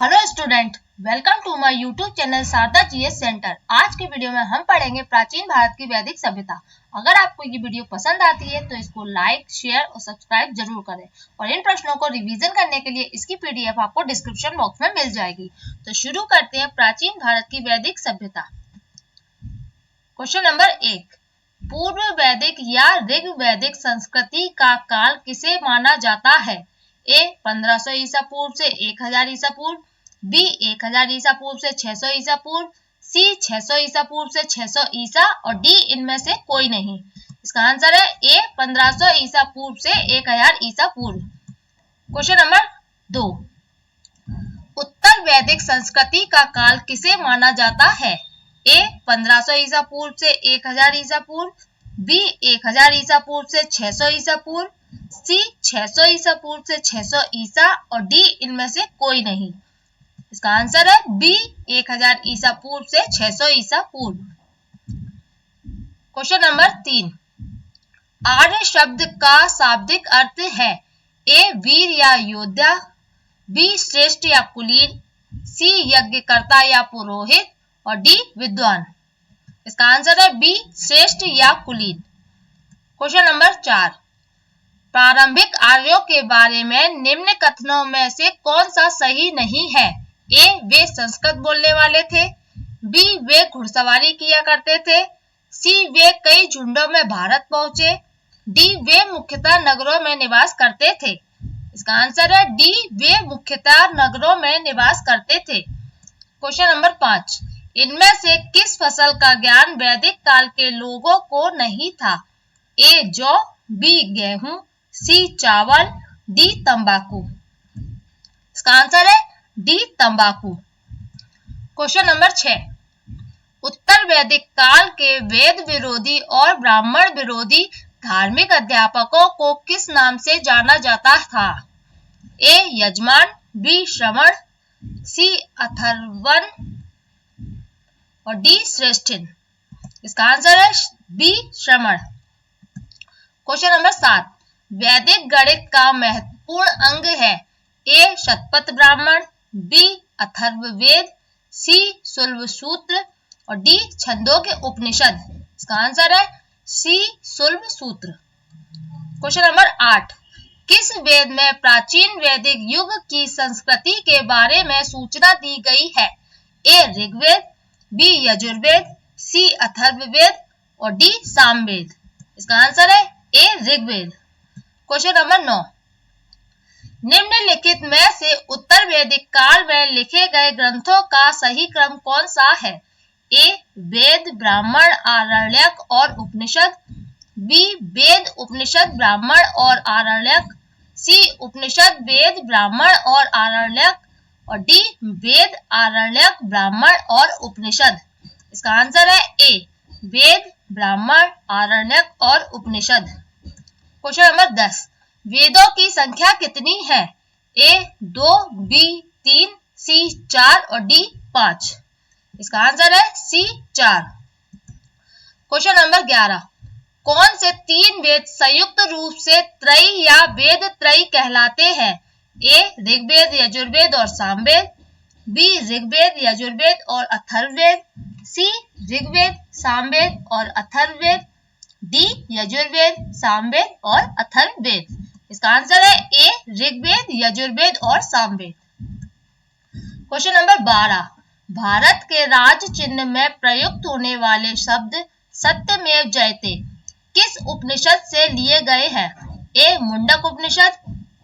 Hello student, welcome to my YouTube channel Sharda GS centre. आज के video में हम पढ़ेंगे प्राचीन भारत की वैदिक सभ्यता। अगर आपको ये वीडियो पसंद आती है तो इसको लाइक, शेयर और सब्सक्राइब जरूर करें और इन प्रश्नों को रिवीजन करने के लिए इसकी पीडीएफ आपको डिस्क्रिप्शन बॉक्स में मिल जाएगी। तो शुरू करते हैं प्राचीन भारत की वैदिक सभ्यता। क्वेश्चन नंबर 1, पूर्व वैदिक या ऋग वैदिक संस्कृति का काल किसे माना जाता है? ए 1500 ईसा पूर्व से 1000 ईसा पूर्व, बी 1000 ईसा पूर्व से 600 ईसा पूर्व, सी 600 ईसा पूर्व से 600 ईसा और डी इनमें से कोई नहीं। इसका आंसर है ए 1500 ईसा पूर्व से 1000 ईसा पूर्व। क्वेश्चन नंबर 2, उत्तर वैदिक संस्कृति का काल किसे माना जाता है? ए 1500 ईसा पूर्व से 1000 ईसा पूर्व, बी 1000 ईसा पूर्व से 600 ईसा पूर्व, सी 600 ईसा पूर्व से 600 ईसा और डी इनमें से कोई नहीं। इसका आंसर है बी 1000 ईसा पूर्व से 600 ईसा पूर्व। क्वेश्चन नंबर 3, आर्य शब्द का शाब्दिक अर्थ है? ए वीर या योद्धा, बी श्रेष्ठ या कुलीन, सी यज्ञकर्ता या पुरोहित और डी विद्वान। इसका आंसर है बी श्रेष्ठ या कुलीन। क्वेश्चन नंबर 4, प्रारंभिक आर्यों के बारे में निम्न कथनों में से कौन सा सही नहीं है? ए वे संस्कृत बोलने वाले थे, बी वे घुड़सवारी किया करते थे, सी वे कई झुंडों में भारत पहुंचे, डी वे मुख्यतः नगरों में निवास करते थे। इसका आंसर है डी वे मुख्यतः नगरों में निवास करते थे। क्वेश्चन नंबर 5, इनमें से किस फसल का ज्ञान वैदिक काल के लोगों को नहीं था? ए जौ, बी गेहूं, सी चावल, डी तंबाकू। इसका आंसर है डी तंबाकू। क्वेश्चन नंबर 6, उत्तर वैदिक काल के वेद विरोधी और ब्राह्मण विरोधी धार्मिक अध्यापकों को किस नाम से जाना जाता था? ए यजमान, बी श्रवण, सी अथर्वण और डी श्रेष्ठिन। इसका आंसर है बी श्रवण। क्वेश्चन नंबर 7, वैदिक गणित का महत्वपूर्ण अंग है? ए शतपथ ब्राह्मण, बी अथर्ववेद, सी शुल्ब सूत्र और डी छंदोग्य उपनिषद। इसका आंसर है सी शुल्ब सूत्र। क्वेश्चन नंबर 8, किस वेद में प्राचीन वैदिक युग की संस्कृति के बारे में सूचना दी गई है? ए ऋग्वेद, बी यजुर्वेद, सी अथर्ववेद और डी सामवेद। इसका आंसर है ए ऋग्वेद। क्वेश्चन नंबर 9, निम्नलिखित में से उत्तर वैदिक काल में लिखे गए ग्रंथों का सही क्रम कौन सा है? ए वेद, ब्राह्मण, आरण्यक और उपनिषद, बी वेद, उपनिषद, ब्राह्मण और आरण्यक, सी उपनिषद, वेद, ब्राह्मण और आरण्यक और डी वेद, आरण्यक, ब्राह्मण और उपनिषद। इसका आंसर है ए वेद, ब्राह्मण, आरण्यक और उपनिषद। क्वेश्चन नंबर 10, वेदों की संख्या कितनी है? ए 2, बी 3, सी 4 और डी 5। इसका आंसर है सी 4। क्वेश्चन नंबर 11, कौन से 3 वेद संयुक्त रूप से त्रयी या वेद त्रयी कहलाते हैं? ए ऋग्वेद, यजुर्वेद और सामवेद, बी ऋग्वेद, यजुर्वेद और अथर्ववेद, सी ऋग्वेद, सामवेद और अथर्ववेद, डी यजुर्वेद, सामवेद और अथर्ववेद। इसका आंसर है ए ऋग्वेद, यजुर्वेद और सामवेद। क्वेश्चन नंबर 12, भारत के राज चिन्ह में प्रयुक्त होने वाले शब्द सत्यमेव जयते किस उपनिषद से लिए गए हैं? ए मुंडक उपनिषद,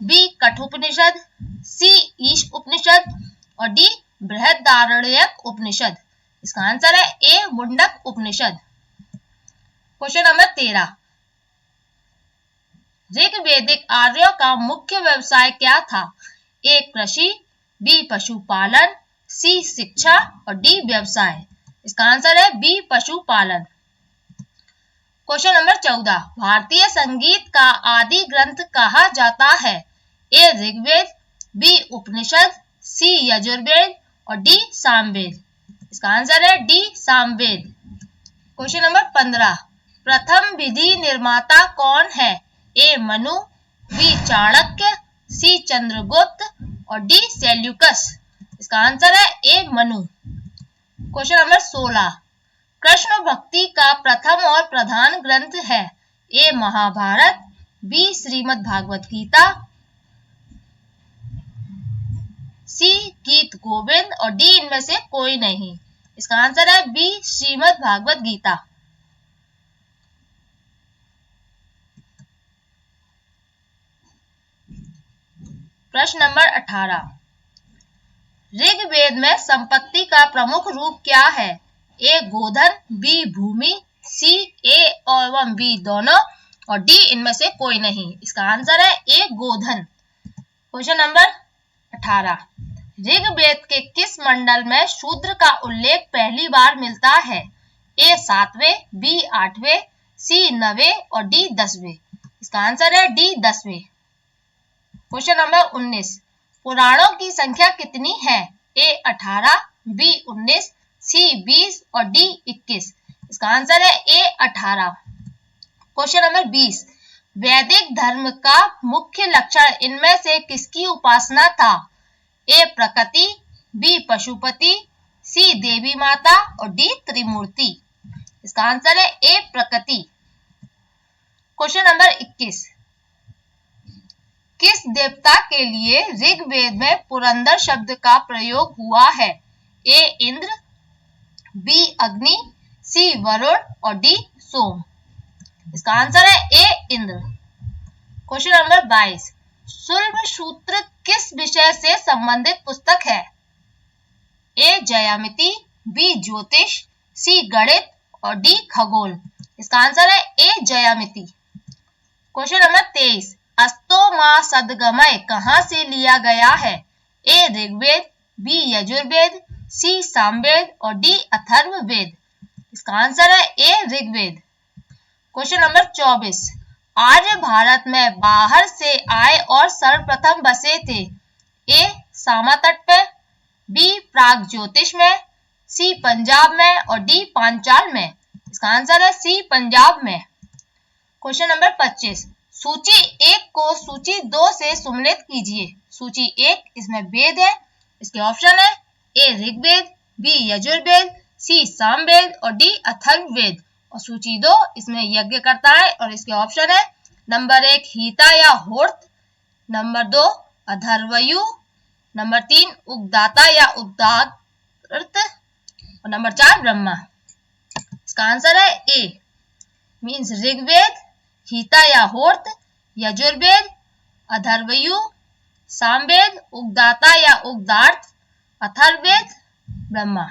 बी कठोपनिषद, सी ईश उपनिषद और डी बृहदारण्यक उपनिषद। इसका आंसर है ए मुंडक उपनिषद। क्वेश्चन नंबर 13, ऋग्वैदिक आर्यों का मुख्य व्यवसाय क्या था? ए कृषि, बी पशुपालन, सी शिक्षा और डी व्यवसाय। इसका आंसर है बी पशुपालन। क्वेश्चन नंबर 14, भारतीय संगीत का आदि ग्रंथ कहा जाता है? ए ऋग्वेद, बी उपनिषद, सी यजुर्वेद और डी सामवेद। इसका आंसर है डी सामवेद। क्वेश्चन नंबर 15, प्रथम विधि निर्माता कौन है? ए मनु, बी चाणक्य, सी चंद्रगुप्त और डी सेल्यूकस। इसका आंसर है ए मनु। क्वेश्चन नंबर 16, कृष्ण भक्ति का प्रथम और प्रधान ग्रंथ है? ए महाभारत, बी श्रीमद् भागवत गीता, सी गीत गोविंद और डी इनमें से कोई नहीं। इसका आंसर है बी श्रीमद् भागवत गीता। प्रश्न नंबर 18, ऋग्वेद में संपत्ति का प्रमुख रूप क्या है? ए गोधन, बी भूमि, सी ए एवं बी दोनों और डी इनमें से कोई नहीं। इसका आंसर है ए गोधन। क्वेश्चन नंबर 18, ऋग्वेद के किस मंडल में शूद्र का उल्लेख पहली बार मिलता है? ए 7वें, बी 8वें, सी 9वें और डी 10वें। इसका आंसर है डी 10वें। क्वेश्चन नंबर 19, पुराणों की संख्या कितनी है? ए 18, बी 19, सी 20 और डी 21। इसका आंसर है ए 18। क्वेश्चन नंबर 20, वैदिक धर्म का मुख्य लक्षण इनमें से किसकी उपासना था? ए प्रकृति, बी पशुपति, सी देवी माता और डी त्रिमूर्ति। इसका आंसर है ए प्रकृति। क्वेश्चन नंबर 21, किस देवता के लिए ऋग्वेद में पुरंदर शब्द का प्रयोग हुआ है? ए इंद्र, बी अग्नि, सी वरुण और डी सोम। इसका आंसर है ए इंद्र। क्वेश्चन नंबर 22, शुल्ब सूत्र किस विषय से संबंधित पुस्तक है? ए ज्यामिति, बी ज्योतिष, सी गणित और डी खगोल। इसका आंसर है ए ज्यामिति। क्वेश्चन नंबर 23, अस्तो मा सदगमय कहां से लिया गया है? ए ऋग्वेद, बी यजुर्वेद, सी सामवेद और डी अथर्ववेद। इसका आंसर है ए ऋग्वेद। क्वेश्चन नंबर 24, आर्य भारत में बाहर से आए और सर्वप्रथम बसे थे? ए सामा तट पे, बी प्राग ज्योतिष में, सी पंजाब में और डी पांचाल में। इसका आंसर है सी पंजाब में। क्वेश्चन नंबर 25, सूची 1 को सूची 2 से सम्मिलित कीजिए। सूची 1 इसमें वेद है, इसके ऑप्शन है ए ऋग्वेद, बी यजुर्वेद, सी सामवेद और डी अथर्ववेद। और सूची 2 इसमें यज्ञ करता है और इसके ऑप्शन है नंबर 1 हीता या होर्त, नंबर 2 अथर्वयु, नंबर 3 उगदाता या उद्दात और नंबर 4 ब्रह्मा। इसका आंसर है ए मीन्स ऋग्वेद, हीता या होर्त, यजुर्वेद, अथर्वयु, सामवेद, उगदाता या उगदार्थ, अथर्ववेद, ब्रह्मा।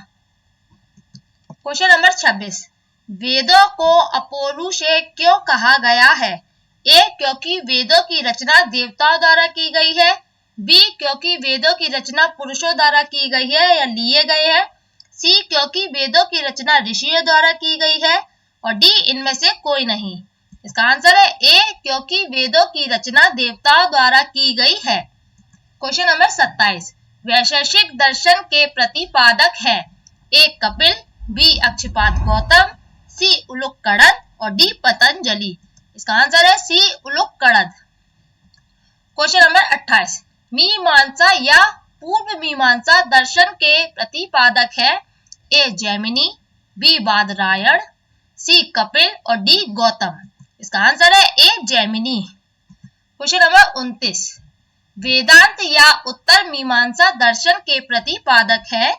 क्वेश्चन नंबर 26, वेदों को अपौरुषेय क्यों कहा गया है? ए क्योंकि वेदों की रचना देवताओं द्वारा की गई है, बी क्योंकि वेदों की रचना पुरुषों द्वारा की गई है या लिए गए हैं, सी क्योंकि वेदों की रचना ऋषियों द्वारा की गई है और डी इनमें से कोई नहीं। इसका आंसर है ए क्योंकि वेदों की रचना देवताओं द्वारा की गई है। क्वेश्चन नंबर 27, वैशेषिक दर्शन के प्रतिपादक है? ए कपिल, बी अक्षपाद गौतम, सी उलुक कड़द और डी पतंजलि। इसका आंसर है सी उलुक कड़द। क्वेश्चन नंबर 28, मीमांसा या पूर्व मीमांसा दर्शन के प्रतिपादक है? ए जैमिनी, बी बादरायण, सी कपिल और डी गौतम। इसका आंसर है ए जैमिनी। क्वेश्चन नंबर 29, वेदांत या उत्तर मीमांसा दर्शन के प्रतिपादक है?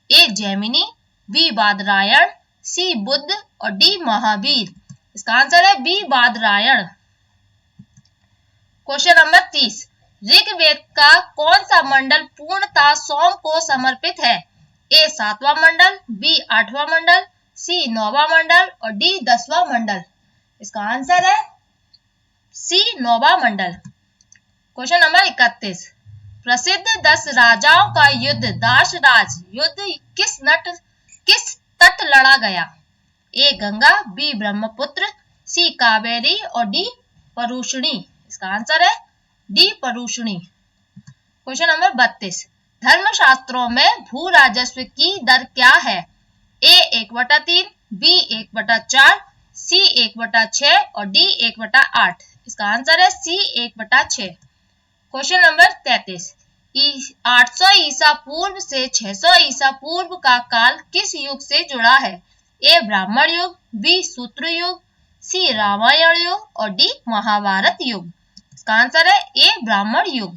ए जैमिनी, बी बादरायण, सी बुद्ध और डी महावीर। इसका आंसर है B Badarayana. Question number 30, Rigveda का कौन सा मंडल पूर्णतः सोम को समर्पित है? ए 7वां मंडल, बी 8वां मंडल, सी 9वां मंडल और डी 10वां मंडल। इसका आंसर है सी 9वां मंडल। क्वेश्चन नंबर 31, प्रसिद्ध 10 राजाओं का युद्ध दासराज युद्ध किस तट लड़ा गया? ए गंगा, बी ब्रह्मपुत्र, सी कावेरी और डी परुष्णी। इसका आंसर है डी परुष्णी। क्वेश्चन नंबर 32, धर्मशास्त्रों में भू राजस्व की दर क्या है? ए 1/3, बी 1/4, सी 1/6 और डी 1/8। इसका आंसर है सी 1/6। क्वेश्चन नंबर 33, 800 ईसा पूर्व से 600 ईसा पूर्व का काल किस युग से जुड़ा है? ए ब्राह्मण युग, बी सूत्र युग, सी रामायण युग और डी महाभारत युग। इसका आंसर है ए ब्राह्मण युग।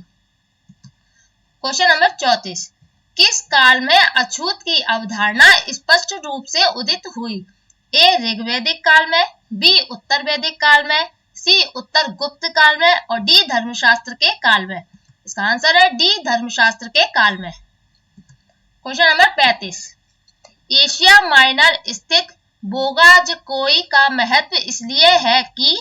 क्वेश्चन नंबर 34, किस काल में अछूत की अवधारणा स्पष्ट रूप से उदित हुई? ए ऋग्वैदिक काल में, बी उत्तर वैदिक काल में, सी उत्तर गुप्त काल में और डी धर्मशास्त्र के काल में। इसका आंसर है डी धर्मशास्त्र के काल में। क्वेश्चन नंबर 35, एशिया माइनर स्थित बोगाजकोई का महत्व इसलिए है कि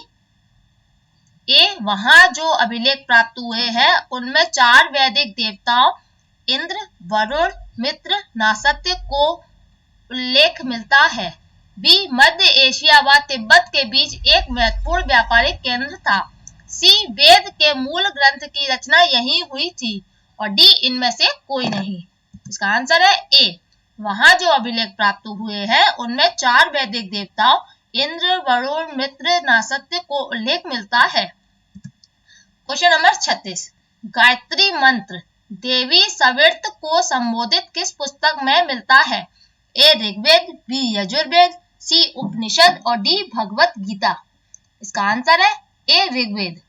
ए वहां जो अभिलेख प्राप्त हुए हैं उनमें 4 वैदिक देवताओं इंद्र, वरुण, मित्र, नासत्य को उल्लेख मिलता है। बी मध्य एशिया व तिब्बत के बीच एक महत्वपूर्ण व्यापारिक केंद्र था। सी वेद के मूल ग्रंथ की रचना यहीं हुई थी और डी इनमें से कोई नहीं। इसका आंसर है ए, वहां जो अभिलेख प्राप्त हुए हैं उनमें 4 वैदिक देवताओं इंद्र, वरुण, मित्र, नासत्य को उल्लेख मिलता है। क्वेश्चन नंबर 36, गायत्री मंत्र देवी सविर्त को संबोधित किस पुस्तक में मिलता है? ए ऋग्वेद, बी यजुर्वेद, सी उपनिषद और डी भगवत गीता। इसका आंसर है ए ऋग्वेद।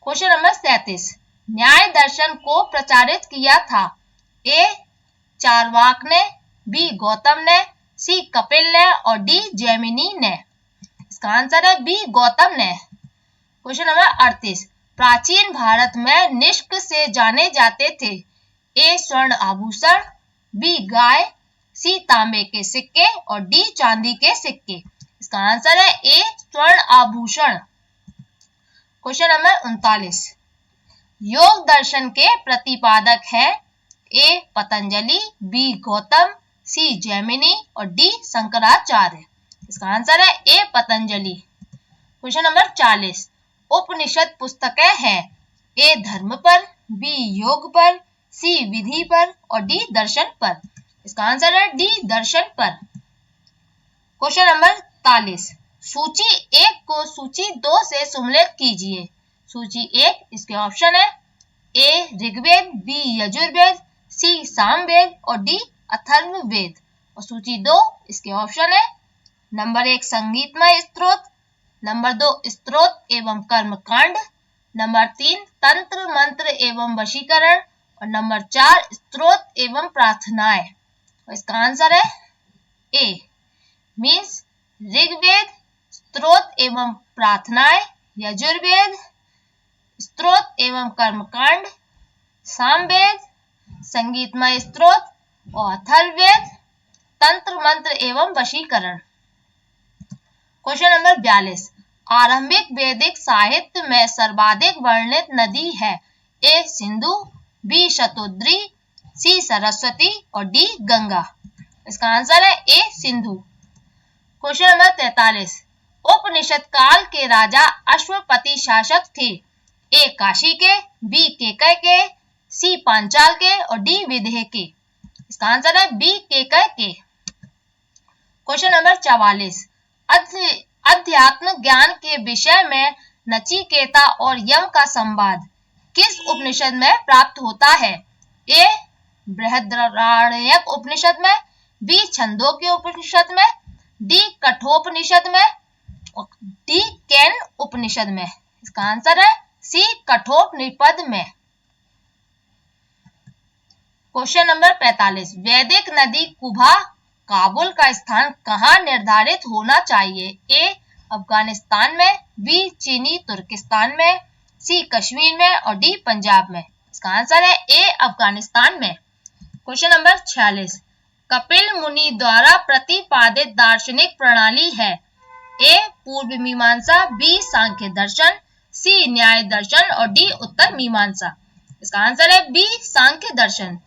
क्वेश्चन नंबर 37, न्याय दर्शन को प्रचारित किया था? ए चारवाक ने, बी गौतम ने, सी कपिल ने और डी जैमिनी ने। इसका आंसर है बी गौतम ने। क्वेश्चन नंबर 38, प्राचीन भारत में निष्क से जाने जाते थे? ए स्वर्ण आभूषण, बी गाय, सी तांबे के सिक्के और डी चांदी के सिक्के। इसका आंसर है ए स्वर्ण आभूषण। क्वेश्चन नंबर 39, योग दर्शन के प्रतिपादक है? ए पतंजलि, बी गौतम, सी जैमिनी और डी शंकराचार्य। इसका आंसर है ए पतंजलि। क्वेश्चन नंबर 40, उपनिषद पुस्तकें हैं? ए धर्म पर, बी योग पर, सी विधि पर और डी दर्शन पर। इसका आंसर है डी दर्शन पर। क्वेश्चन नंबर 43, सूची 1 को सूची 2 से सुमेलित कीजिए। सूची 1 इसके ऑप्शन है ए ऋग्वेद, बी यजुर्वेद, सी सामवेद और डी अथर्ववेद और सूची 2 इसके ऑप्शन है नंबर 1 संगीतमय स्तोत्र, नंबर 2 स्तोत्र एवं कर्मकांड, नंबर 3 तंत्र मंत्र एवं वशीकरण और नंबर 4 स्तोत्र एवं प्रार्थनाएं। और इसका आंसर है ए मीन्स ऋग्वेद स्तोत्र एवं प्रार्थनाएं, यजुर्वेद स्तोत्र एवं कर्मकांड, सामवेद संगीतमय स्तोत्र और अथर्ववेद तंत्र मंत्र एवं वशीकरण। क्वेश्चन नंबर 42, आरंभिक वैदिक साहित्य में सर्वाधिक वर्णित नदी है? ए सिंधु, बी शतोद्री, सी सरस्वती और डी गंगा। इसका आंसर है ए सिंधु। क्वेश्चन नंबर 43, उपनिषद काल के राजा अश्वपति शासक थे? ए काशी के, बी केकय के, सी पांचाल के और डी विदेह के। इसका आंसर है बी केकय के। क्वेश्चन नंबर 44, अध्यात्म ज्ञान के विषय में नचिकेता और यम का संवाद किस उपनिषद में प्राप्त होता है? ए बृहदारण्यक उपनिषद में, बी छंदोग्य उपनिषद में, डी कठोपनिषद में और डी केन उपनिषद में। इसका आंसर है सी कठोपनिषद में। क्वेश्चन नंबर 45, वैदिक नदी कुबा काबुल का स्थान कहाँ निर्धारित होना चाहिए? ए अफगानिस्तान में, बी चीनी तुर्किस्तान में, सी कश्मीर में और डी पंजाब में। इसका आंसर है ए अफगानिस्तान में। क्वेश्चन नंबर 46, कपिल मुनि द्वारा प्रतिपादित दार्शनिक प्रणाली है? ए पूर्व मीमांसा, बी सांख्य दर्शन, सी न्याय दर्शन और डी उत्तर मीमांसा। इसका आंसर है बी सांख्य दर्शन।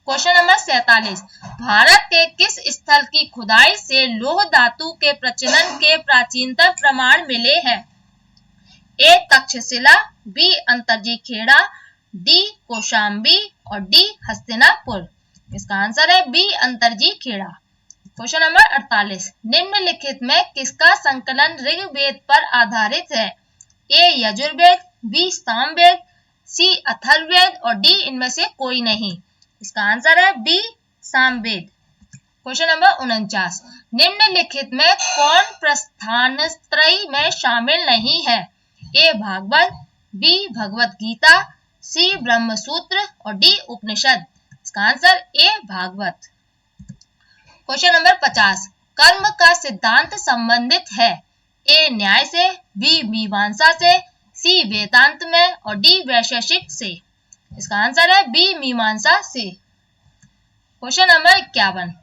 क्वेश्चन नंबर 47, भारत के किस स्थल की खुदाई से लौह धातु के प्रचलन के प्राचीनतम प्रमाण मिले हैं? ए तक्षशिला, बी अंतरजी खेड़ा, डी कौशाम्बी और डी हस्तिनापुर। इसका आंसर है B Atranji Kheda. Question number 48, निम्नलिखित में किसका संकलन ऋग्वेद पर आधारित है? ए यजुर्वेद, बी सामवेद, सी अथर्ववेद और डी इनमें से कोई नहीं। इसका आंसर है बी सामवेद। क्वेश्चन नंबर 49, निम्नलिखित में कौन प्रस्थानत्रयी में शामिल नहीं है? A Bhagwat, B Bhagavad Gita, C Brahmasutra और डी उपनिषद। इसका answer A Bhagwat. Question number 50, कर्म का सिद्धांत संबंधित है? ए न्याय से, बी मीमांसा से, सी वेदांत में और डी वैशेषिक से। इसका आंसर है बी मीमांसा से। क्वेश्चन नंबर 51,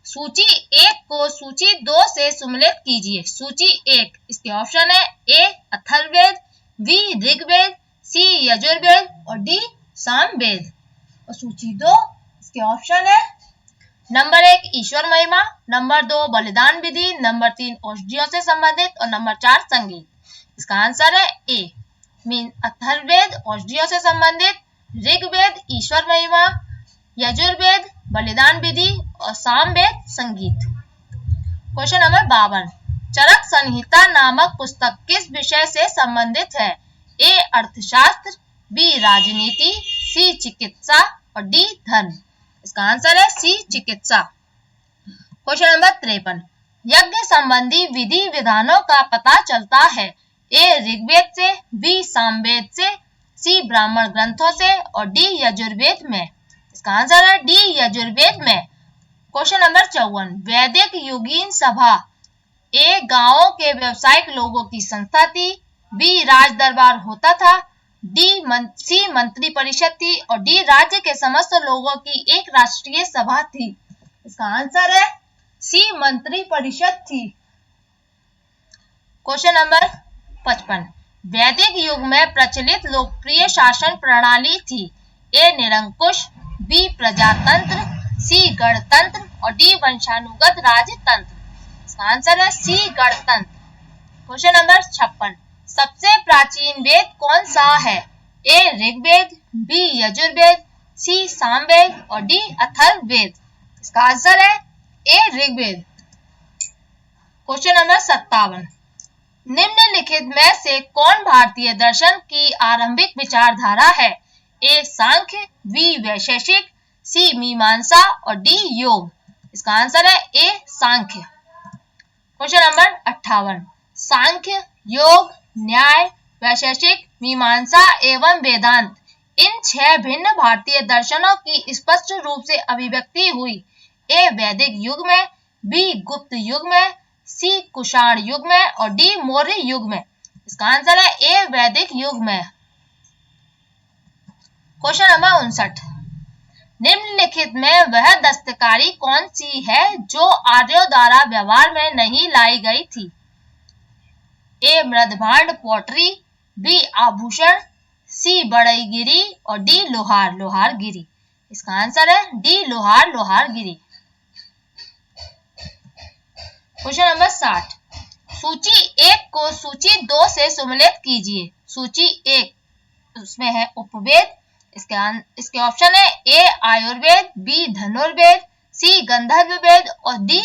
सूची 1 को सूची 2 से सम्मिलित कीजिए। सूची 1, इसके ऑप्शन है ए अथर्ववेद, बी ऋग्वेद, सी यजुर्वेद और डी सामवेद। और सूची 2, इसके ऑप्शन है नंबर 1 ईश्वर महिमा, नंबर 2 बलिदान विधि, नंबर 3 औषधियों से संबंधित और नंबर 4 संगीत। इसका आंसर है ए अथर्ववेद औषधियों से संबंधित, ऋग्वेद ईश्वर महिमा, यजुर्वेद बलिदान विधि और सामवेद संगीत। क्वेश्चन नंबर 52, चरक संहिता नामक पुस्तक किस विषय से संबंधित है? ए अर्थशास्त्र, बी राजनीति, सी चिकित्सा और डी धर्म। इसका आंसर है सी चिकित्सा। क्वेश्चन नंबर 53, यज्ञ संबंधी विधि विधानों का पता चलता है? ए ऋग्वेद से, बी सामवेद से, सी ब्राह्मण ग्रंथों से और डी यजुर्वेद में। इसका आंसर है डी यजुर्वेद में। क्वेश्चन नंबर 54, वैदिक युगीन सभा ए गांवों के व्यावसायिक लोगों की संस्था थी, बी राज दरबार होता था, सी मंत्री परिषद थी और डी राज्य के समस्त लोगों की एक राष्ट्रीय सभा थी। इसका आंसर है सी मंत्री परिषद थी। क्वेश्चन नंबर 55, वैदिक युग में प्रचलित लोकप्रिय शासन प्रणाली थी? ए निरंकुश, बी प्रजातंत्र, सी गणतंत्र और डी वंशानुगत राजतंत्र। इसका आंसर है सी गणतंत्र। क्वेश्चन नंबर 56, सबसे प्राचीन वेद कौन सा है? ए ऋग्वेद, बी यजुर्वेद, सी सामवेद और डी अथर्ववेद। इसका आंसर है ए ऋग्वेद। क्वेश्चन नंबर 57, निम्नलिखित में से कौन भारतीय दर्शन की आरंभिक विचारधारा है? ए सांख्य, बी वैशेषिक, सी मीमांसा और डी योग। इसका आंसर है ए सांख्य। क्वेश्चन नंबर 58, सांख्य, योग, न्याय, वैशेषिक, मीमांसा एवं वेदांत इन 6 भिन्न भारतीय दर्शनों की स्पष्ट रूप से अभिव्यक्ति हुई? ए वैदिक युग में, बी गुप्त युग में, सी कुषाण युग में और डी मौर्य युग में। इसका आंसर है ए वैदिक युग में। क्वेश्चन नंबर 59, निम्नलिखित में वह दस्तकारी कौन सी है जो आर्यों द्वारा व्यवहार में नहीं लाई गई थी? ए मृदभांड पॉटरी, बी आभूषण, सी बढ़ईगिरी और डी लोहार लोहारगिरी। इसका आंसर है डी लोहार लोहारगिरी। क्वेश्चन नंबर 60, सूची 1 को सूची 2 से सम्मिलित कीजिए। सूची 1, उसमें है उपवेद, इसके ऑप्शन है ए आयुर्वेद, बी धनुर्वेद, सी गंधर्व वेद और डी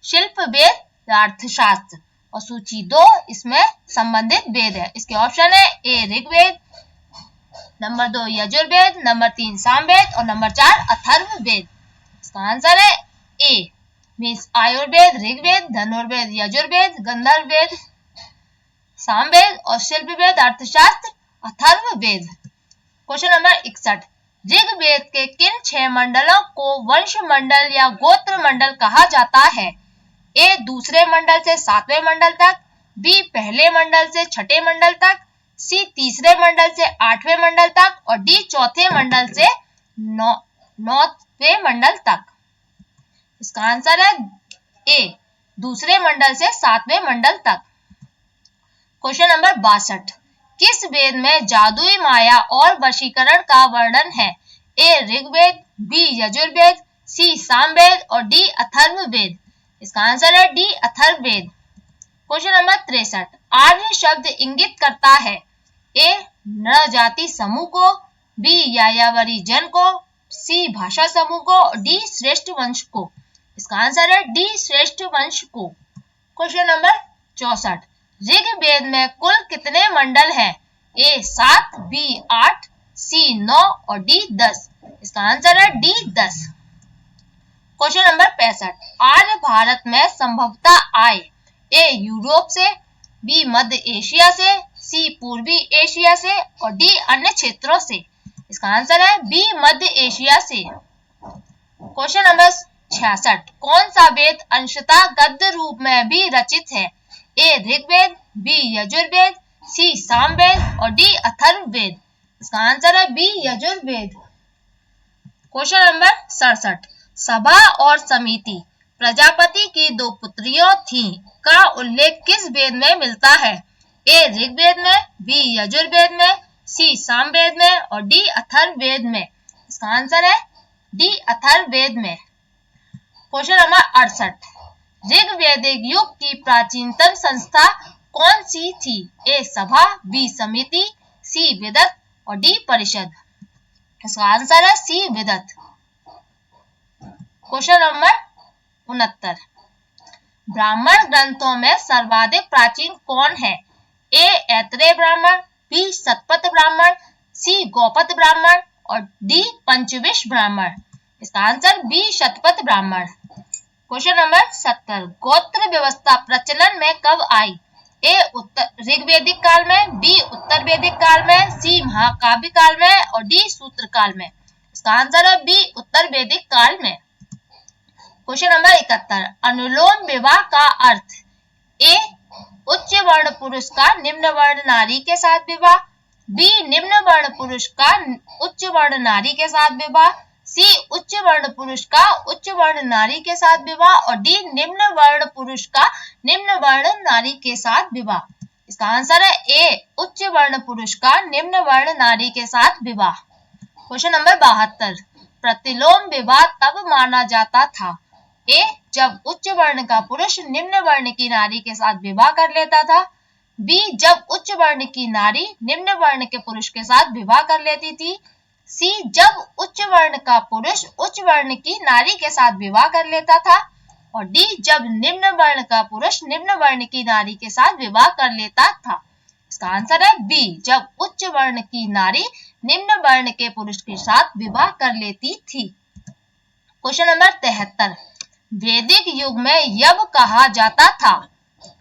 शिल्प वेद अर्थशास्त्र। और सूची 2, इसमें संबंधित वेद है, इसके ऑप्शन है ए ऋग्वेद, नंबर 2 यजुर्वेद, नंबर 3 सामवेद और नंबर 4 अथर्ववेद। इसका आंसर है ए मीन्स आयुर्वेद, ऋग्वेद, धनुर्वेद, यजुर्वेद, गंधर्व वेद, सामवेद और शिल्प वेद अर्थशास्त्र अथर्ववेद। क्वेश्चन नंबर 61, ऋग्वेद के किन 6 मंडलों को वंश मंडल या गोत्र मंडल कहा जाता है? ए दूसरे मंडल से 7वें मंडल तक, बी पहले मंडल से 6ठे मंडल तक, सी तीसरे मंडल से 8वें मंडल तक और डी चौथे मंडल से 9वें मंडल तक। इसका आंसर है ए दूसरे मंडल से 7वें मंडल तक। क्वेश्चन नंबर 62, किस वेद में जादुई माया और वशीकरण का वर्णन है? ए ऋग्वेद, बी यजुर्वेद, सी सामवेद और डी अथर्ववेद। इसका आंसर है डी अथर्ववेद। क्वेश्चन नंबर 63, आर्य शब्द इंगित करता है? ए नर जाति समूह को, बी यायावरी जन को, सी भाषा समूह को और डी श्रेष्ठ वंश को। इसका आंसर है डी श्रेष्ठ वंश को। क्वेश्चन नंबर 64, ऋग्वेद में कुल कितने मंडल हैं? ए 7, बी 8, सी 9 और डी 10। इसका आंसर है डी 10। क्वेश्चन नंबर 65, आर्य भारत में संभवतः आए। ए यूरोप से, बी मध्य एशिया से, सी पूर्वी एशिया से और डी अन्य क्षेत्रों से। इसका आंसर है बी मध्य एशिया से। क्वेश्चन नंबर 66, कौन सा वेद अंशतः गद्य रूप में भी रचित है। ए ऋग्वेद, बी यजुर्वेद, सी सामवेद और डी अथर्ववेद। इसका आंसर है बी यजुर्वेद। क्वेश्चन नंबर 67, सभा और समिति प्रजापति की 2 पुत्रियों थीं का उल्लेख किस वेद में मिलता है। ए ऋग्वेद में, बी यजुर्वेद में, सी सामवेद में और डी अथर्ववेद में। इसका आंसर है डी अथर्ववेद में। क्वेश्चन नंबर 68, ऋग्वैदिक युग की प्राचीनतम संस्था कौन सी थी। ए सभा, बी समिति, सी विदत और डी परिषद। इसका आंसर है सी विदत। क्वेश्चन नंबर 69, ब्राह्मण ग्रंथों में सर्वाधिक प्राचीन कौन है। ए ऐतरेय ब्राह्मण, बी शतपथ ब्राह्मण, सी गौपद ब्राह्मण और डी पंचविंश ब्राह्मण। इसका answer B Shatapatha Brahmana. Question number 70, गोत्र व्यवस्था प्रचलन में कब आई। ए ऋग्वैदिक काल में, बी उत्तर वैदिक काल में, सी महाकाव्य काल में और डी सूत्र काल में। इसका आंसर है बी उत्तर वैदिक काल में। क्वेश्चन नंबर 71, अनुलोम विवाह का अर्थ। ए उच्च वर्ण पुरुष का निम्न वर्ण नारी के साथ विवाह, बी निम्न वर्ण पुरुष का उच्च वर्ण नारी के साथ विवाह, सी उच्च वर्ण पुरुष का उच्च वर्ण नारी के साथ विवाह और डी निम्न वर्ण पुरुष का निम्न वर्ण नारी के साथ विवाह। इसका आंसर है ए उच्च वर्ण पुरुष का निम्न वर्ण नारी के साथ विवाह। क्वेश्चन नंबर 72, प्रतिलोम विवाह तब माना जाता था। ए जब उच्च वर्ण का पुरुष निम्न वर्ण की नारी के साथ विवाह कर लेता था, बी जब उच्च वर्ण की नारी निम्न वर्ण के पुरुष के साथ विवाह कर लेती थी, सी जब उच्च वर्ण का पुरुष उच्च वर्ण की नारी के साथ विवाह कर लेता था और डी जब निम्न वर्ण का पुरुष निम्न वर्ण की नारी के साथ विवाह कर लेता था। इसका आंसर है बी जब उच्च वर्ण की नारी निम्न वर्ण के पुरुष के साथ विवाह कर लेती थी। क्वेश्चन नंबर 73, वैदिक युग में यव कहा जाता था।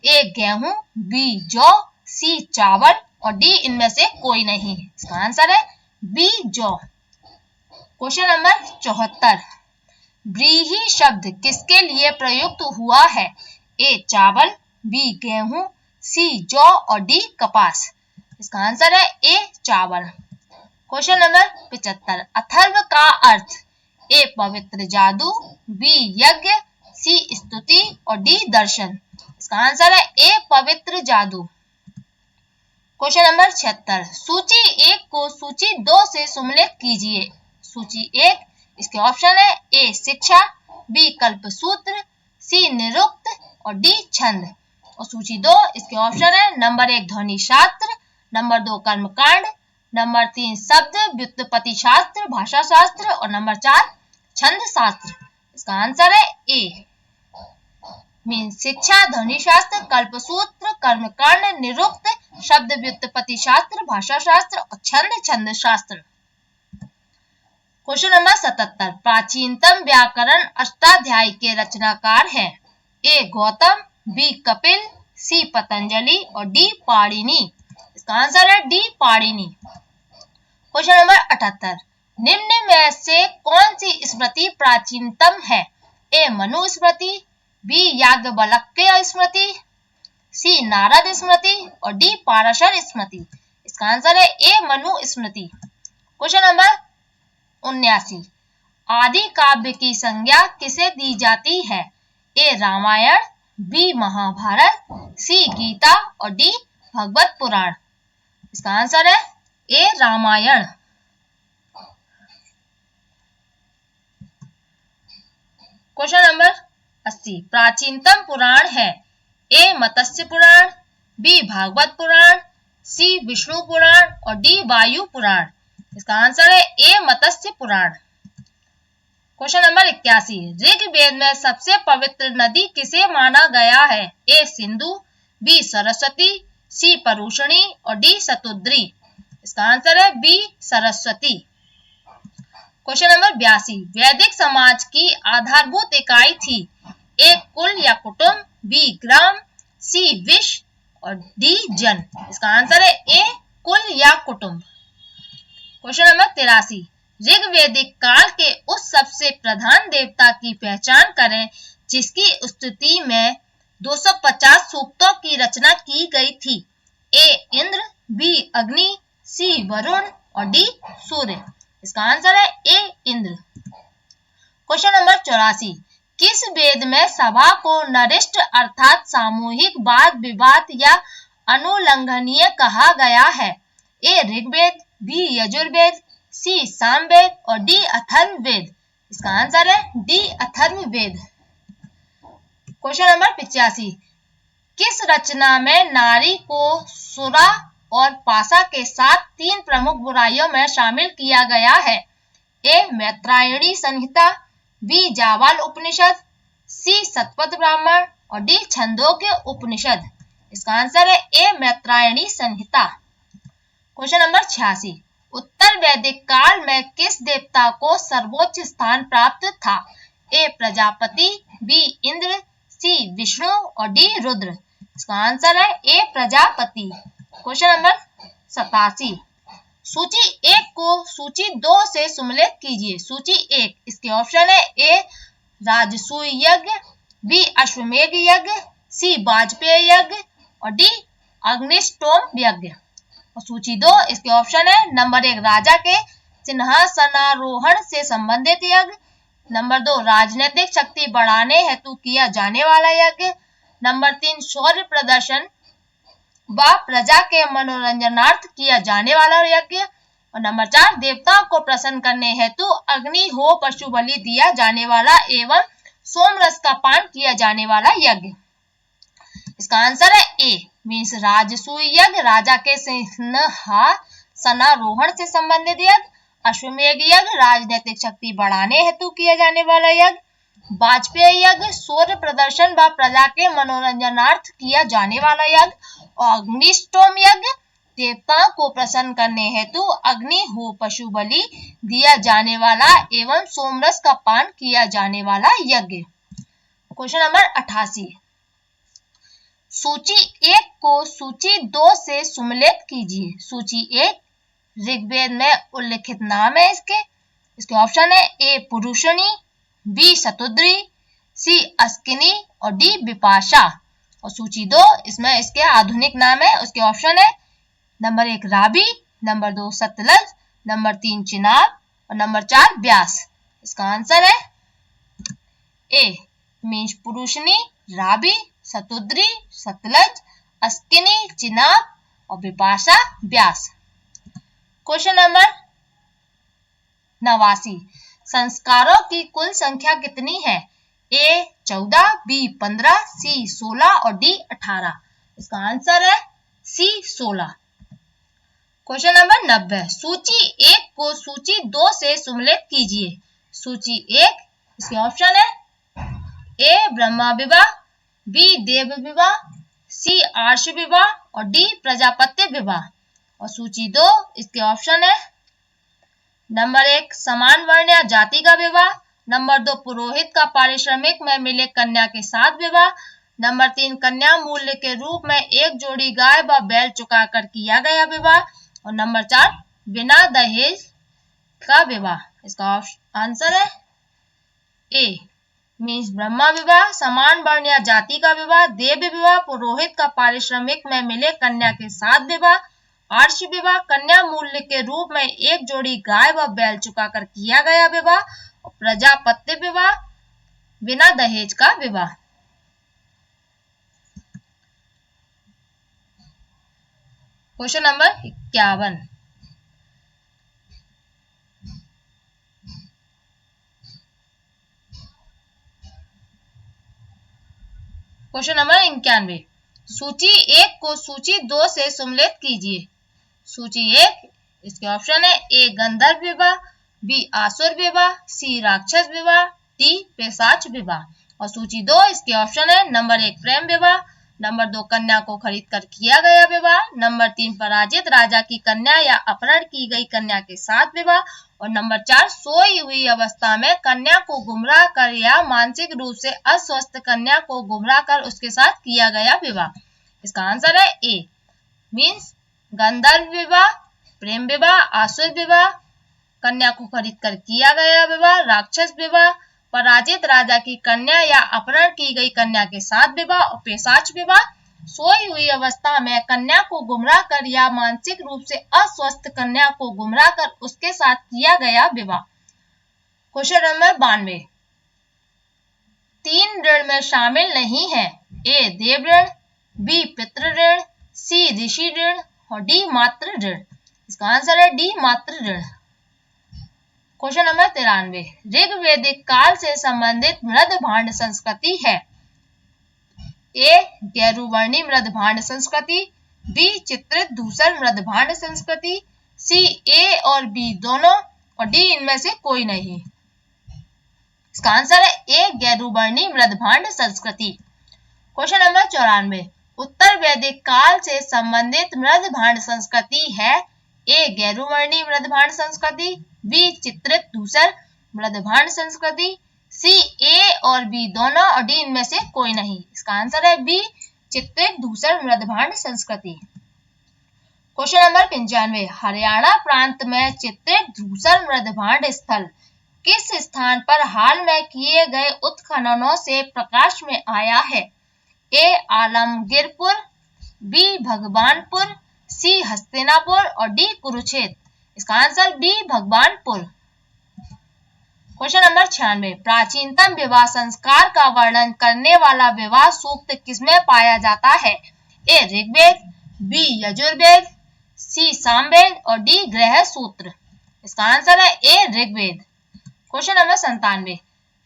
ए गेहूं, बी जौ, सी चावल और डी इनमें से कोई नहीं। इसका आंसर है बी जौ। क्वेश्चन नंबर 74, व्रीहि शब्द किसके लिए प्रयुक्त हुआ है। ए चावल, बी गेहूं, सी जौ और डी कपास। इसका आंसर है ए चावल। क्वेश्चन नंबर 75, अथर्व का अर्थ। ए पवित्र जादू, बी यज्ञ, सी स्तुति और डी दर्शन। इसका आंसर है ए पवित्र जादू। क्वेश्चन नंबर 76, सूची 1 को सूची 2 से सम्मिलित कीजिए। सूची 1, इसके ऑप्शन है ए शिक्षा, बी कल्पसूत्र, सी निरुक्त और डी छंद। और सूची 2, इसके ऑप्शन है नंबर 1 ध्वनि शास्त्र, नंबर 2 कर्मकांड, नंबर 3 शब्द व्युत्पत्ति शास्त्र भाषा शास्त्र और नंबर 4 छंद शास्त्र। इसका आंसर है ए मीन शिक्षा, ध्वनि शास्त्र, कल्पसूत्र, कर्मकांड, निरुक्त, शब्द व्युत्पत्ति शास्त्र भाषा शास्त्र और छंद शास्त्र। क्वेश्चन नंबर 77, प्राचीनतम व्याकरण अष्टाध्यायी के रचनाकार है। ए गौतम, बी कपिल, सी पतंजलि और डी पाणिनि। इसका आंसर है डी पाणिनि। क्वेश्चन नंबर 78, निम्न में से कौन सी स्मृति प्राचीनतम है। ए मनु स्मृति, बी याज्ञवल्क्य स्मृति, सी नारद स्मृति और डी पाराशर स्मृति। इसका आंसर है ए मनु स्मृति। क्वेश्चन नंबर 79, आदि काव्य की संज्ञा किसे दी जाती है। ए रामायण, बी महाभारत, सी गीता और डी भगवत पुराण। इसका आंसर है ए रामायण। क्वेश्चन नंबर 80, प्राचीनतम पुराण है। ए मत्स्य पुराण, बी भागवत पुराण, सी विष्णु पुराण और डी वायु पुराण। इसका आंसर है ए मत्स्य पुराण। क्वेश्चन नंबर 81, ऋग्वेद में सबसे पवित्र नदी किसे माना गया है। ए सिंधु, बी सरस्वती, सी परुषणी और डी शतुद्री। इसका आंसर है बी सरस्वती। क्वेश्चन नंबर 82, वैदिक समाज की आधारभूत इकाई थी? ए कुल या कुटुंब, बी ग्राम, सी विश्व और डी जन। इसका आंसर है ए कुल या कुटुंब। क्वेश्चन नंबर 83, ऋग्वैदिक काल के उस सबसे प्रधान देवता की पहचान करें जिसकी स्तुति में 250 सूक्तों की रचना की गई थी? ए इंद्र, बी अग्नि, सी वरुण और डी सूर्य। इसका आंसर है ए इंद्र। क्वेश्चन नंबर 84, किस वेद में सभा को नरिष्ठ अर्थात सामूहिक वाद विवाद या अनुलंघनीय कहा गया है? ए ऋग्वेद, बी यजुर्वेद, सी सामवेद और डी अथर्ववेद। इसका आंसर है डी अथर्ववेद। क्वेश्चन नंबर 85, किस रचना में नारी को सुरा और पासा के साथ 3 प्रमुख बुराइयों में शामिल किया गया है? ए मैत्रायणी संहिता, बी जाबाल उपनिषद, सी शतपथ ब्राह्मण और डी छंदोग्य उपनिषद। इसका आंसर है ए मैत्रायणी संहिता। क्वेश्चन नंबर 86, उत्तर वैदिक काल में किस देवता को सर्वोच्च स्थान प्राप्त था? ए प्रजापति, बी इंद्र, सी विष्णु और डी रुद्र। इसका आंसर है ए प्रजापति। क्वेश्चन नंबर 87, सूची 1 को सूची 2 से सम्मिलित कीजिए। सूची 1, इसके ऑप्शन है ए राजसूय यज्ञ, बी अश्वमेध यज्ञ, सी वाजपेयी यज्ञ और डी अग्निष्टोम यज्ञ। और सूची 2, इसके ऑप्शन है नंबर 1 राजा के सिंहासनारोहण से संबंधित यज्ञ, नंबर 2 राजनीतिक शक्ति बढ़ाने हेतु किया जाने वाला यज्ञ, नंबर 3 शौर्य प्रदर्शन व प्रजा के मनोरंजनार्थ किया जाने वाला यज्ञ और नंबर 4 देवताओं को प्रसन्न करने हेतु अग्नि हो पशु बलि दिया जाने वाला एवं सोमरस का पान किया जाने वाला यज्ञ। इसका आंसर है ए मीन्स राजसूय यज्ञ, राजा के सिंहासनारोहण से संबंधित यज्ञ, अश्वमेध यज्ञ राजनीतिक शक्ति बढ़ाने हेतु किया जाने वाला यज्ञ, वाजपेयी यज्ञ शौर्य प्रदर्शन व प्रजा के मनोरंजनार्थ किया जाने वाला यज्ञ और अग्निष्टोम यज्ञ देवताओं को प्रसन्न करने हेतु अग्नि हो पशु बलि दिया जाने वाला एवं सोमरस का पान किया जाने वाला यज्ञ। क्वेश्चन नंबर 88, सूची 1 को सूची 2 से सम्मिलित कीजिए। सूची 1 ऋग्वेद में उल्लिखित नाम है इसके ऑप्शन है ए पुरुषनी, बी शतुद्री, सी अस्किनी और डी विपाशा। और सूची 2 इसमें इसके आधुनिक नाम है, उसके ऑप्शन है नंबर 1 राबी, नंबर 2 सतलज, नंबर 3 चिनाब और नंबर 4 व्यास। इसका आंसर है ए मीन्स पुरुषनी, राबी, शतुद्री, सतलज, अस्किनी, चिनाब और विपाशा व्यास। क्वेश्चन नंबर 89, संस्कारों की कुल संख्या कितनी है? ए 14, बी 15, सी 16 और डी 18। इसका आंसर है सी 16। क्वेश्चन नंबर 90, सूची 1 को सूची 2 से सम्मिलित कीजिए। सूची 1 इसके ऑप्शन है ए ब्रह्मा विवाह, बी देव विवाह, सी आर्ष विवाह और डी प्रजापत्य विवाह। और सूची 2 इसके ऑप्शन है नंबर 1 समान वर्ण या जाति का विवाह, नंबर 2 पुरोहित का पारिश्रमिक में मिले कन्या के साथ विवाह, नंबर 3 कन्या मूल्य के रूप में 1 जोड़ी गाय व बैल चुकाकर किया गया विवाह और नंबर 4 बिना दहेज का विवाह। इसका आंसर है ए मीन्स ब्रह्मा विवाह, समान वर्ण या जाति का विवाह, देव विवाह, पुरोहित का पारिश्रमिक में मिले कन्या के साथ विवाह, आर्ष विवाह, कन्या मूल्य के रूप में 1 जोड़ी गाय व बैल चुकाकर किया गया विवाह और प्रजापत्य विवाह, बिना दहेज का विवाह। क्वेश्चन नंबर 51, क्वेश्चन नंबर 91, सूची 1 को सूची 2 से सम्मिलित कीजिए। सूची 1 इसके ऑप्शन है ए गंधर्व विवाह, बी आसुर विवाह, सी राक्षस विवाह, डी पिशाच विवाह। और सूची 2 इसके ऑप्शन है नंबर 1 प्रेम विवाह, नंबर 2 कन्या को खरीद कर किया गया विवाह। नंबर 3 पराजित राजा की कन्या या अपहरण की गई कन्या के साथ विवाह। और नंबर 4 सोई हुई अवस्था में कन्या को गुमराह कर या मानसिक रूप से अस्वस्थ कन्या को गुमराह कर उसके साथ किया गया विवाह। इसका आंसर है ए मीन्स गंधर्व विवाह, प्रेम विवाह, आसुर विवाह, कन्या को खरीद कर किया गया विवाह, राक्षस विवाह, पराजित राजा की कन्या या अपहरण की गई कन्या के साथ विवाह और पिशाच विवाह। सोई हुई अवस्था में कन्या को गुमराह कर या मानसिक रूप से अस्वस्थ कन्या को गुमराह कर उसके साथ किया गया विवाह। क्वेश्चन नंबर 92 तीन ऋण में शामिल नहीं है। ए देव ऋण, बी पितृ ऋण, सी ऋषि ऋण और डी मातृ ऋण। इसका आंसर है डी मातृ ऋण। क्वेश्चन नंबर 93 ऋग्वैदिक काल से संबंधित मृद भांड संस्कृति है। ए गैरुवर्णी मृद भांड संस्कृति, बी चित्रित धूसर मृद भांड संस्कृति, सी ए और बी दोनों और डी इनमें से कोई नहीं। इसका आंसर है ए गैरुवर्णी मृद भांड संस्कृति। क्वेश्चन नंबर 94 उत्तर वैदिक काल से संबंधित मृद भांड संस्कृति है। ए गैरुवर्णी मृद भांड संस्कृति, बी चित्रित धूसर मृद भांड संस्कृति, सी ए और बी दोनों और डी इनमें से कोई नहीं। इसका आंसर है बी चित्रित धूसर मृद भांड संस्कृति। क्वेश्चन नंबर 95 हरियाणा प्रांत में चित्रित धूसर मृद भांड स्थल किस स्थान पर हाल में किए गए उत्खननों से प्रकाश में आया है। ए आलमगीरपुर, बी भगवानपुर, सी हस्तिनापुर और डी कुरुक्षेत्र। इसका answer D Bhagwanpur. Question number 96 प्राचीनतम विवाह संस्कार का वर्णन करने वाला विवाह सूक्त किसमें पाया जाता है। ए ऋग्वेद, बी यजुर्वेद, सी सामवेद और डी गृह सूत्र। इसका आंसर है ए ऋग्वेद। क्वेश्चन नंबर 97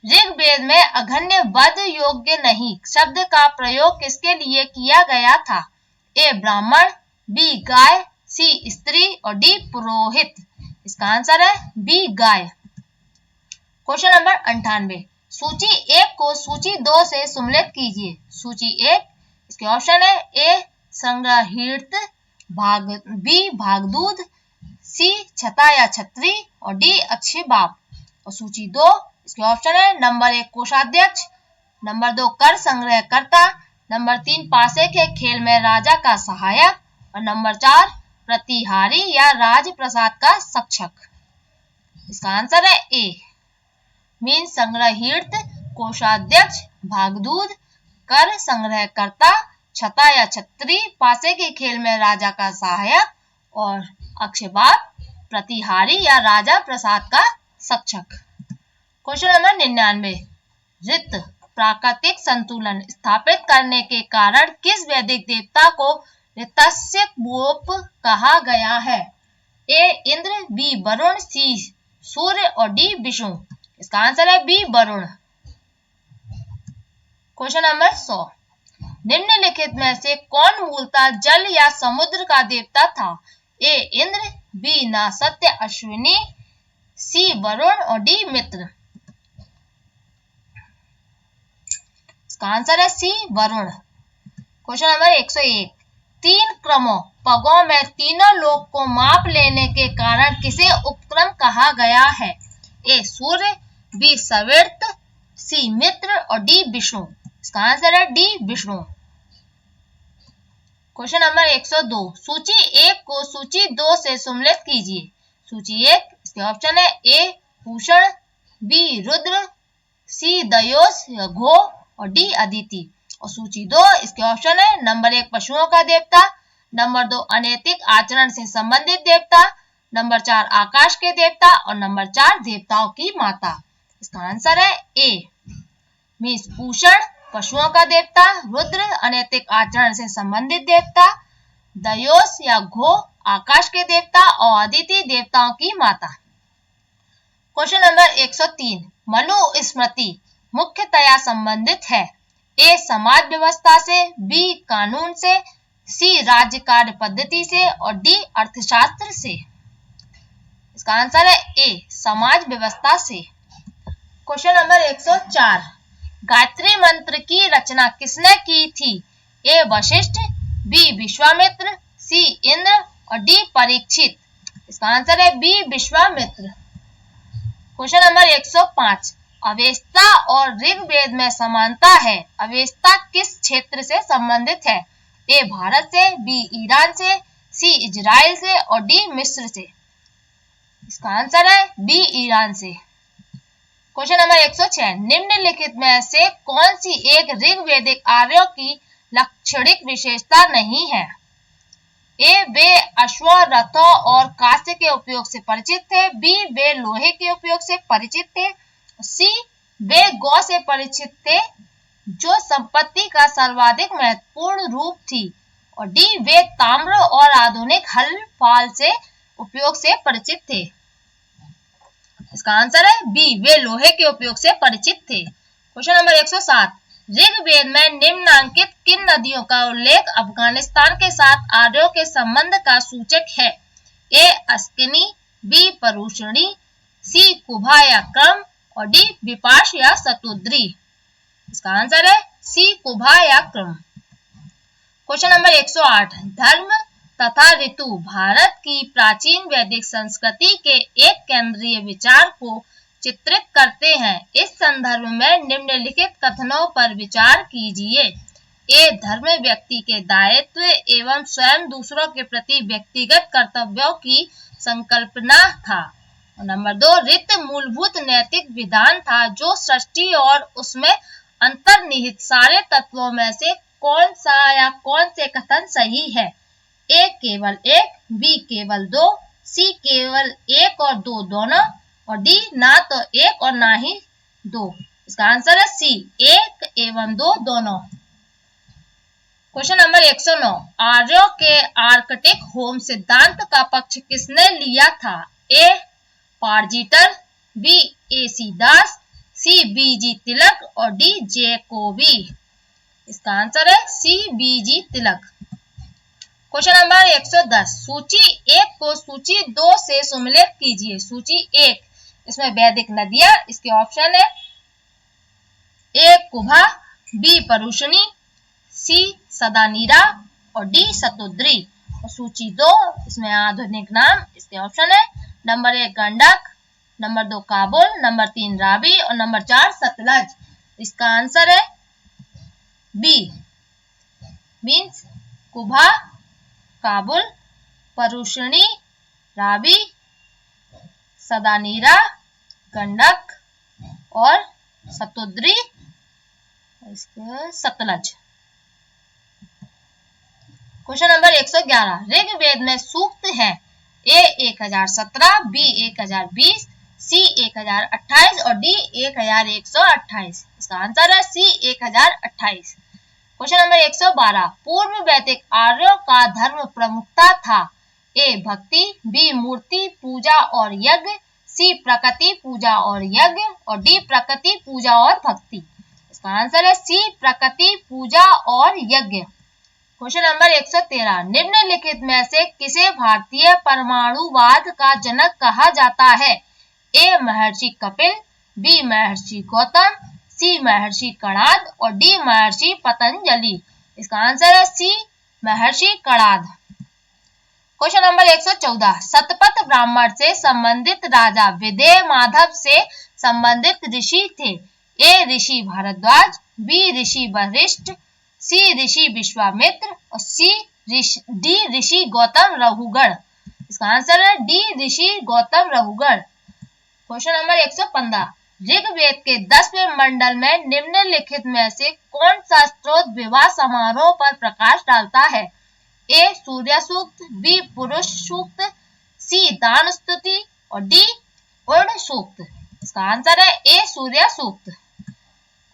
ऋग्वेद में अघन्य वध योग्य नहीं शब्द का प्रयोग किसके लिए किया गया था। ए ब्राह्मण, बी गाय, सी स्त्री और डी पुरोहित। इसका आंसर है बी गाय। क्वेश्चन नंबर 98 सूची 1 को सूची 2 से सम्मिलित कीजिए। सूची 1 इसके ऑप्शन है ए संग्रहीत, बी भागदूत, सी छता या छत्री और डी अक्षय बाप। और सूची 2 इसके ऑप्शन है नंबर 1 कोषाध्यक्ष, नंबर 2 कर संग्रहकर्ता, नंबर 3 पासे के खेल में राजा का सहायक और नंबर 4 प्रतिहारी या राजप्रसाद का सक्षक। इसका आंसर है ए मीन संग्रहीत, कोषाध्यक्ष, भागदूत, कर संग्रहकर्ता, छता या छत्री, पासे के खेल में राजा का सहायक और अक्षयबाप प्रतिहारी या राजा प्रसाद का सक्षक। क्वेश्चन नंबर 99 ऋत प्राकृतिक संतुलन स्थापित करने के कारण किस वैदिक देवता को ऋतस्य गोप कहा गया है। ए इंद्र, बी वरुण, सी सूर्य और डी विष्णु। इसका आंसर है बी वरुण। क्वेश्चन नंबर 100 निम्नलिखित में से कौन मूलतः जल या समुद्र का देवता था। ए इंद्र, बी नासत्य अश्विनी, सी वरुण और डी मित्र। इसका आंसर है सी वरुण। क्वेश्चन नंबर 101 तीन क्रमों पगों में तीनों लोक को माप लेने के कारण किसे उपक्रम कहा गया है। ए सूर्य, बी सविर्त, सी मित्र और डी विष्णु। इसका आंसर है डी विष्णु। क्वेश्चन नंबर 102 सूची 1 को सूची 2 से सम्मिलित कीजिए। सूची 1 इसके ऑप्शन है ए भूषण, बी रुद्र, सी दयोस या घो और डी अदिति। और सूची 2 इसके ऑप्शन है नंबर 1 पशुओं का देवता, नंबर 2 अनैतिक आचरण से संबंधित देवता, नंबर 4 आकाश के देवता और नंबर 4 देवताओं की माता। इसका आंसर है ए मीन्स भूषण पशुओं का देवता, रुद्र अनैतिक आचरण से संबंधित देवता, दयोस या घो आकाश के देवता और अदिति देवताओं की माता। क्वेश्चन नंबर 103 मनु स्मृति मुख्यतया संबंधित है। ए समाज व्यवस्था से, बी कानून से, सी राज्य कार्य पद्धति से और डी अर्थशास्त्र से। इसका आंसर है ए समाज व्यवस्था से। क्वेश्चन नंबर 104 गायत्री मंत्र की रचना किसने की थी। A Vashishtha, B Vishwamitra, C Indra और डी परीक्षित। इसका आंसर है B Vishwamitra. Question number 105, Avesta और ऋग्वेद में समानता है। अवेस्ता किस क्षेत्र से संबंधित है? ए भारत से, बी ईरान से, सी इजराइल से और डी मिस्र से। इसका आंसर है बी ईरान से। क्वेश्चन नंबर 106, निम्नलिखित में से कौन सी एक ऋग्वेदिक आर्यों की लाक्षणिक विशेषता नहीं है? ए वे अश्व, रथों और कांसे के उपयोग से परिचित थे, बी वे लोहे के उपयोग से परिचित थे, सी वे गौ से परिचित थे जो संपत्ति का सर्वाधिक महत्वपूर्ण रूप थी, और डी वे ताम्र और आधुनिक हल फाल से उपयोग से परिचित थे। इसका आंसर है बी वे लोहे के उपयोग से परिचित थे। क्वेश्चन नंबर 107, ऋग्वेद में निम्नांकित किन नदियों का उल्लेख अफगानिस्तान के साथ आर्यों के संबंध का सूचक है? ए अस्किनी, बी परुषणी, सी कुभा या क्रम और डी विपाश या शतुद्री। इसका आंसर है सी कुभा या क्रम। क्वेश्चन नंबर 108, धर्म तथा ऋतु भारत की प्राचीन वैदिक संस्कृति के एक केंद्रीय विचार को चित्रित करते हैं। इस संदर्भ में निम्नलिखित कथनों पर विचार कीजिए। ए धर्म व्यक्ति के दायित्व एवं स्वयं दूसरों के प्रति व्यक्तिगत कर्तव्यों की संकल्पना था। नंबर 2, ऋत मूलभूत नैतिक विधान था जो सृष्टि और उसमें अंतर्निहित सारे तत्वों में से कौन सा या कौन से कथन सही है? ए केवल एक, बी केवल दो, सी केवल एक और दो दोनों और डी ना तो एक और ना ही दो। इसका आंसर है सी एक एवं दो दोनों। क्वेश्चन नंबर 109, आर्यों के आर्कटिक होम सिद्धांत का पक्ष किसने लिया था? ए पार्जिटर, बी ए सी दास, सी बी जी तिलक और डी जेकोबी। इसका आंसर है सी बी जी तिलक। क्वेश्चन नंबर 110, सूची 1 को सूची 2 से सम्मिलित कीजिए। सूची 1, इसमें वैदिक नदियां, इसके ऑप्शन है ए कुभा, बी परुषणी, सी सदानीरा और डी शतुद्री। और सूची 2, इसमें आधुनिक नाम, इसके ऑप्शन है number 1 Gandak, number 2 Kabul, number 3 Ravi और नंबर 4 सतलज। इसका आंसर है बी मीन्स कुभा, काबुल, परुषणी, रावी, सदानीरा, गंडक और शतुद्री, इसके सतलज। क्वेश्चन नंबर 111, ऋग्वेद में सूक्त है। ए 1017, बी 1020, सी 1028 और डी 1128। इसका आंसर है सी 1028। क्वेश्चन नंबर 112, पूर्व वैदिक आर्यों का धर्म प्रमुखता था। ए भक्ति, बी मूर्ति पूजा और यज्ञ, सी प्रकृति पूजा और यज्ञ और डी प्रकृति पूजा और भक्ति। इसका आंसर है सी प्रकृति पूजा और यज्ञ। क्वेश्चन नंबर 113, निम्नलिखित में से किसे भारतीय परमाणुवाद का जनक कहा जाता है? ए महर्षि कपिल, बी महर्षि गौतम, सी महर्षि कणाद और डी महर्षि पतंजलि। इसका आंसर है सी महर्षि कणाद। क्वेश्चन नंबर 114, शतपथ ब्राह्मण से संबंधित राजा विदेह माधव से संबंधित ऋषि थे। ए ऋषि भारद्वाज, बी ऋषि वशिष्ठ, सी ऋषि विश्वामित्र और डी ऋषि गौतम रघुगण। इसका आंसर है डी ऋषि गौतम रघुगण। क्वेश्चन नंबर 115, ऋग्वेद के 10वें मंडल में निम्नलिखित में से कौन सा स्त्रोत विवाह समारोह पर प्रकाश डालता है? ए सूर्य सूक्त, बी पुरुष सूक्त, सी दान स्तुति और डी उर्ण सूक्त। इसका आंसर है ए सूर्य सूक्त।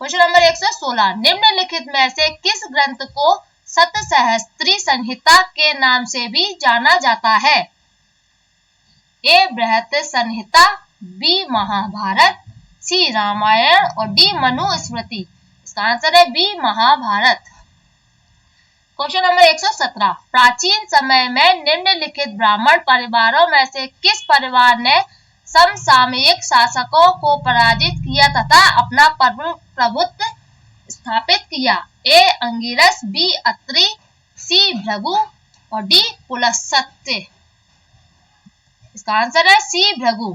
क्वेश्चन नंबर 116, निम्नलिखित में से किस ग्रंथ को सतसहस्त्री संहिता के नाम से भी जाना जाता है? ए बृहत संहिता, बी महाभारत, सी रामायण और डी मनुस्मृति। इसका आंसर है बी महाभारत। क्वेश्चन नंबर 117, प्राचीन समय में निम्नलिखित ब्राह्मण परिवारों में से किस परिवार ने समसामयिक शासकों को पराजित किया तथा अपना प्रभुत्व स्थापित किया? ए अंगिरस, बी अत्रि, सी भृगु और डी पुलस्त्य। इसका आंसर है सी भृगु।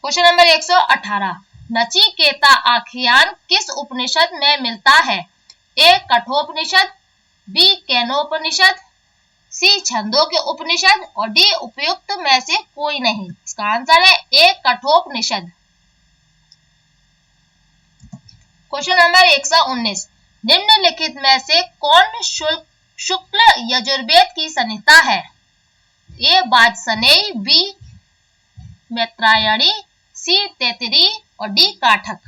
क्वेश्चन नंबर 118, नचिकेता आख्यान किस उपनिषद में मिलता है? ए कठोपनिषद, बी केनोपनिषद, सी छंदों के उपनिषद और डी उपयुक्त में से कोई नहीं। इसका आंसर है ए कठोपनिषद। क्वेश्चन नंबर 119, निम्नलिखित में से कौन शुक्ल यजुर्वेद की संहिता है? ए वाजसनेयी, बी मैत्रायणी, सी तैत्तिरीय और डी काठक।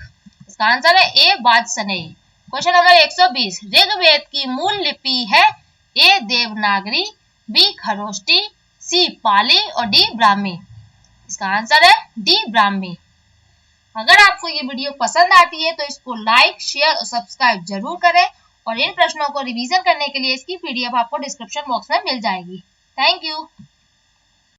इसका आंसर है ए वाजसनेयी। क्वेश्चन नंबर 120, ऋग्वेद की मूल लिपि है? ए देवनागरी, बी खरोष्टी, सी पाली और डी ब्राह्मी। इसका आंसर है डी ब्राह्मी। अगर आपको ये वीडियो पसंद आती है तो इसको लाइक, शेयर और सब्सक्राइब जरूर करें और इन प्रश्नों को रिवीजन करने के लिए इसकी पीडीएफ आपको डिस्क्रिप्शन बॉक्स में मिल जाएगी। Thank you.